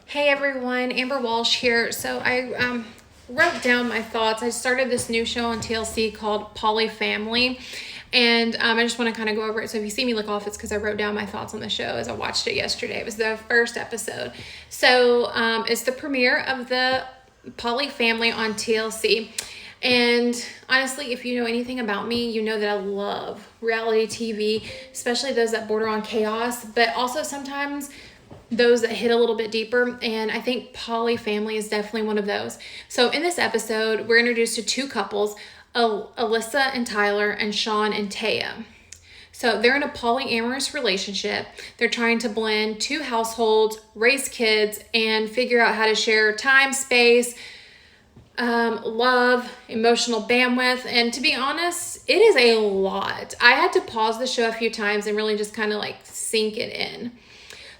Hey everyone, Amber Walsh here. So I wrote down my thoughts. I started this new show on TLC called PolyFamily, and I just want to kind of go over it. So if you see me look off, it's because I wrote down my thoughts on the show as I watched it yesterday. It was the first episode. So it's the premiere of the PolyFamily on TLC. And honestly, if you know anything about me, you know that I love reality TV, especially those that border on chaos, but also sometimes those that hit a little bit deeper. And I think PolyFamily is definitely one of those. So in this episode, we're introduced to two couples, Alyssa and Tyler, and Sean and Taya. So they're in a polyamorous relationship. They're trying to blend two households, raise kids, and figure out how to share time, space, love, emotional bandwidth. And to be honest, it is a lot. I had to pause the show a few times and really just kind of like sink it in.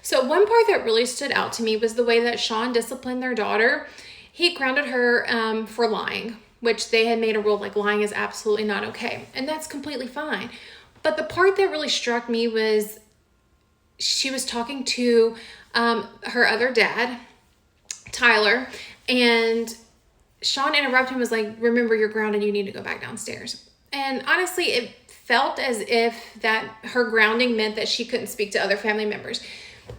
So one part that really stood out to me was the way that Sean disciplined their daughter. He grounded her for lying, which they had made a rule like lying is absolutely not okay. And that's completely fine. But the part that really struck me was she was talking to her other dad, Tyler, and Sean interrupted him and was like, remember, you're grounded, you need to go back downstairs. And honestly, it felt as if that her grounding meant that she couldn't speak to other family members.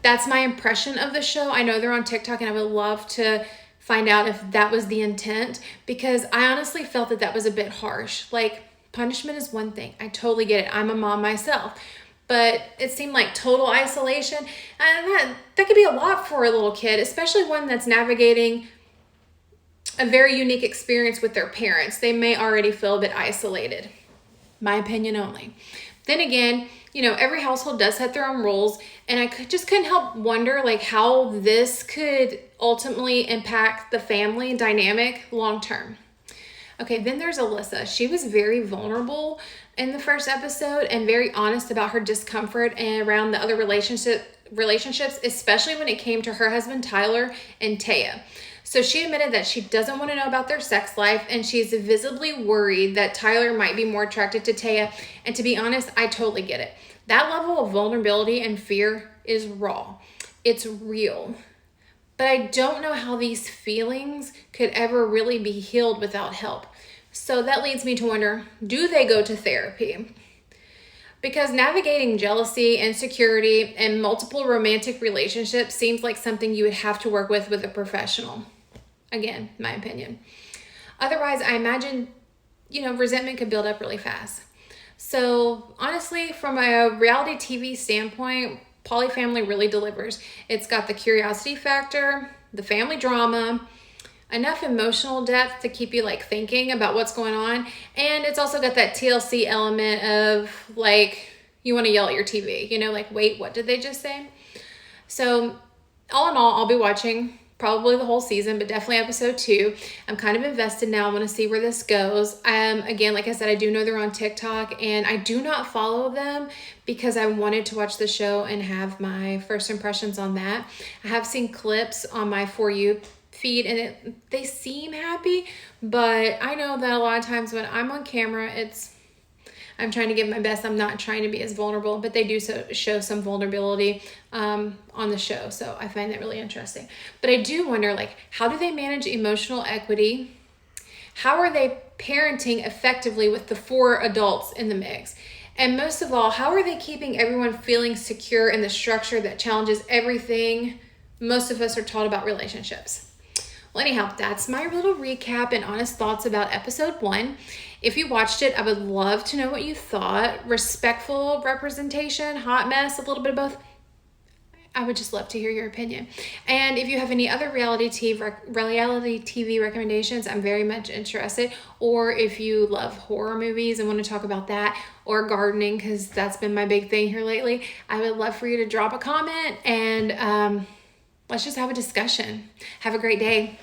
That's my impression of the show. I know they're on TikTok and I would love to find out if that was the intent, because I honestly felt that that was a bit harsh. Like, punishment is one thing. I totally get it. I'm a mom myself. But it seemed like total isolation. And that could be a lot for a little kid, especially one that's navigating a very unique experience with their parents. They may already feel a bit isolated. My opinion only. Then again, you know, every household does have their own rules, and I just couldn't help wonder like how this could ultimately impact the family dynamic long term. Okay, then there's Alyssa. She was very vulnerable in the first episode and very honest about her discomfort and around the other relationships, especially when it came to her husband Tyler and Taya. So she admitted that she doesn't want to know about their sex life, and she's visibly worried that Tyler might be more attracted to Taya. And to be honest, I totally get it. That level of vulnerability and fear is raw. It's real. But I don't know how these feelings could ever really be healed without help. So that leads me to wonder, do they go to therapy? Because navigating jealousy, insecurity, and multiple romantic relationships seems like something you would have to work with a professional. Again, my opinion. Otherwise, I imagine, resentment could build up really fast. So honestly, from a reality TV standpoint, PolyFamily really delivers. It's got the curiosity factor, the family drama, enough emotional depth to keep you like thinking about what's going on. And it's also got that TLC element of like, you want to yell at your TV, like, wait, what did they just say? So all in all, I'll be watching probably the whole season, but definitely episode 2. I'm kind of invested now. I want to see where this goes. Again, like I said, I do know they're on TikTok, and I do not follow them because I wanted to watch the show and have my first impressions on that. I have seen clips on my For You feed, and they seem happy, but I know that a lot of times when I'm on camera, I'm trying to give my best. I'm not trying to be as vulnerable, but they do show some vulnerability on the show. So I find that really interesting. But I do wonder, like, how do they manage emotional equity? How are they parenting effectively with the 4 adults in the mix? And most of all, how are they keeping everyone feeling secure in the structure that challenges everything most of us are taught about relationships? Well, anyhow, that's my little recap and honest thoughts about episode 1. If you watched it, I would love to know what you thought. Respectful representation, hot mess, a little bit of both. I would just love to hear your opinion. And if you have any other reality TV recommendations, I'm very much interested. Or if you love horror movies and want to talk about that, or gardening, because that's been my big thing here lately, I would love for you to drop a comment and let's just have a discussion. Have a great day.